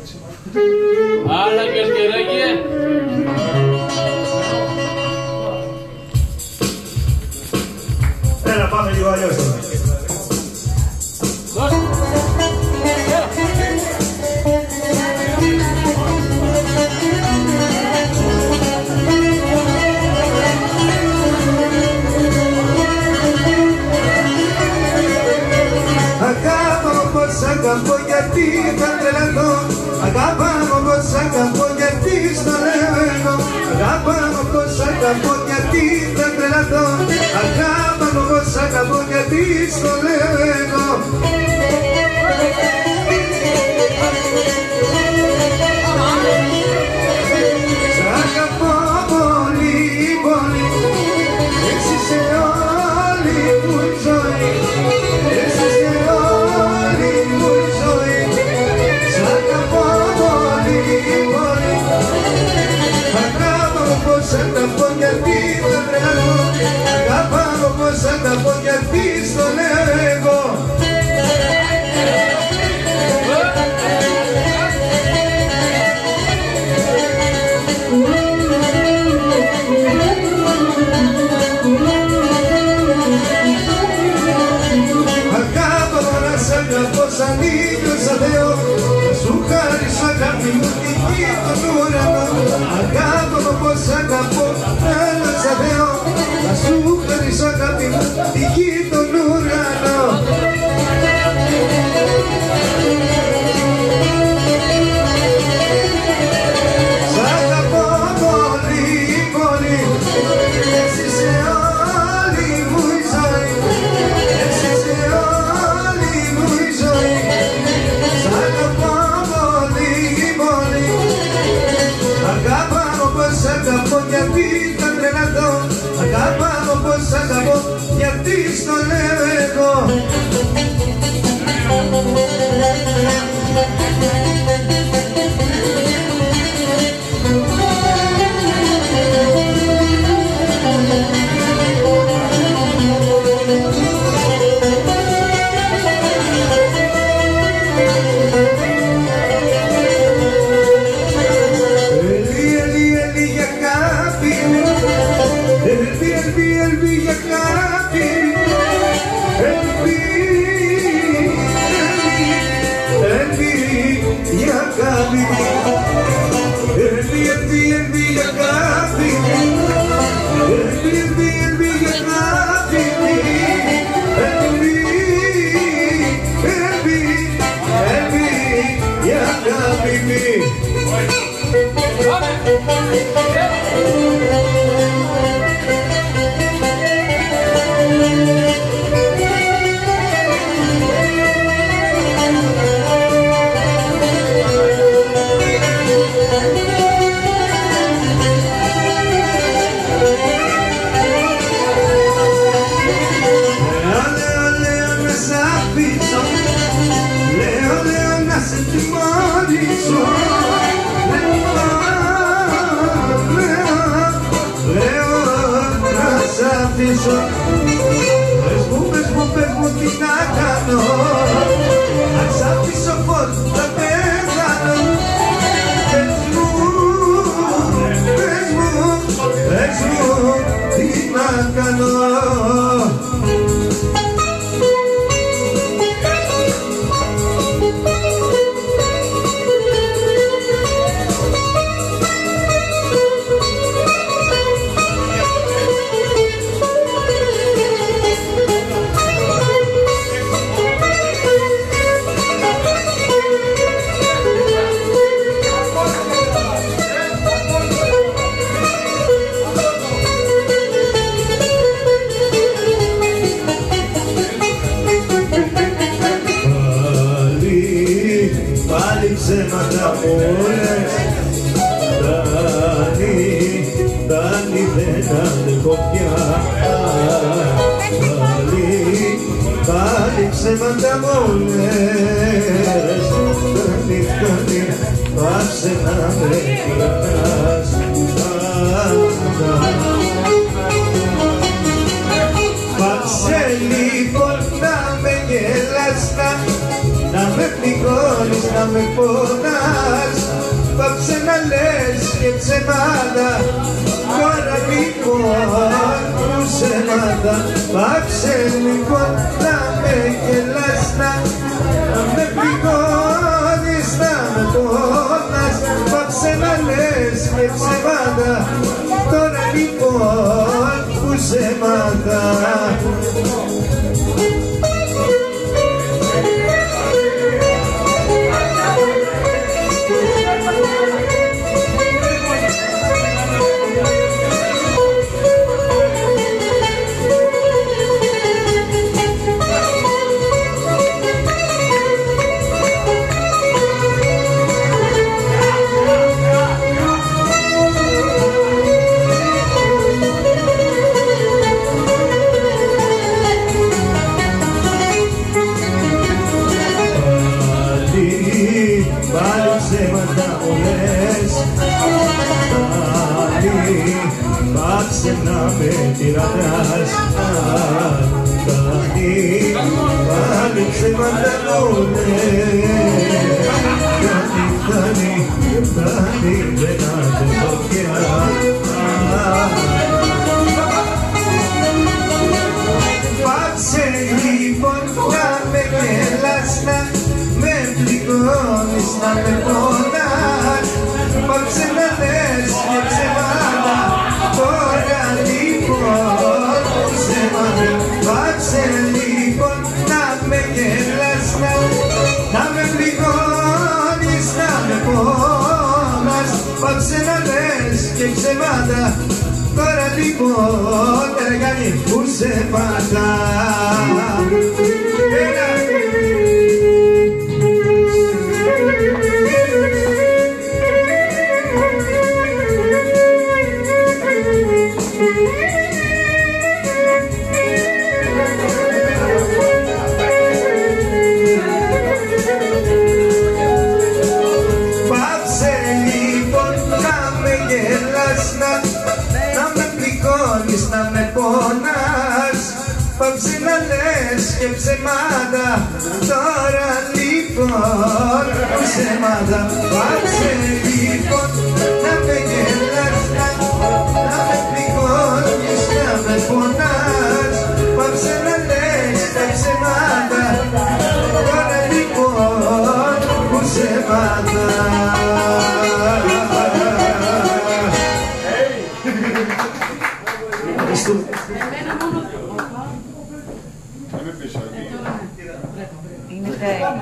Άλλα και σκερέκε. Έλα, πάμε λίγο αλλιώς τώρα. Αγαπώ γιατί θα τρελαθώ. Αγαπάω πως αγαπώ γιατί στο λέω εγώ. Αγαπάω πως αγαπώ γιατί θα τρελαθώ. Αγαπάω πως αγαπώ γιατί στο λέω εγώ. Σ' αγαπώ πολύ πολύ. Εσύ είσαι όλη μου η ζωή. Εσύ είσαι όλη μου η ζωή. Σ' αγαπώ πολύ πολύ. Αγαπάω πως αγαπώ γιατί θα τρελαθώ. Αγαπάω πως αγαπώ γιατί στο λέω εγώ. Σαν ήλιος σαν Θεό, σου χάρισα αγάπη μου δική τον ουρανό. Αγάπω πως αγαπώ, ένα σαν Θεό, σου χάρισα αγάπη μου δική τον ουρανό. Σ' αγαπώ πολύ πολύ. Εσύ είσαι όλη μου η ζωή. Εσύ είσαι όλη μου η ζωή. Σ' αγαπώ πολύ πολύ. Αγαπάω πως αγαπώ γιατί θα τρελαθώ. Αγαπάω πως αγαπώ γιατί στο λέω εγώ. Πες μου τι να κάνω. Αν σ' αφήσω πως θα πεθάνω. Πες μου τι να κάνω. Ψέματα μου λες, Δάνει δεν αντέχω πια. Πάλι ψέματα μου λες, Δάνει, πάψε να με κοιτάς. Πάψε λοιπόν να με γελάς, να με πληγώνεις, να με πονάς. Πάψε να λες και ψεμάτα, τώρα λοιπόν ψεμάτα. Πάψε λοιπόν να με γελάς, να με πληγώνεις, να με πονάς. Πάψε να λες και ψεμάτα, τώρα λοιπόν ψεμάτα. Πάλι ψέματα μου λες, πάλι πάψε να με τυρατάς. Πάλι ψέματα μου λες, φτάνει δεν αντέχω πια. Πάψε λοιπόν να με γελάς, να με πληγώνεις, να με πονάς. Πάψε να λες και ψεμάτα, τώρα λοιπόν ψεμάτα. Πάψε λοιπόν να με γελάς, να με πληγώνεις, να με πονάς. Πάψε να λες και ψεμάτα, τώρα λοιπόν κάνει ψεμάτα. Πάψε λοιπόν να με γελάς, να με πληγώνεις, να με πονάς. Πάψε να λες και ψεμάτα, τώρα λοιπόν ψεμάτα. Πάψε λοιπόν να με γελάς, να με πληγώνεις, να με πονάς. Πάψε να λες και ψεμάτα, τώρα λοιπόν ψεμάτα. Είναι τέλειο.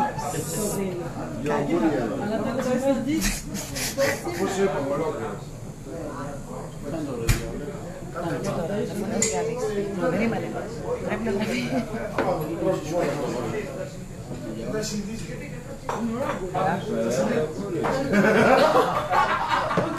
Πώς είπαμε ολόκληρος. Περίμενε. Πρέπει να πει. Δεν συνηθίζει.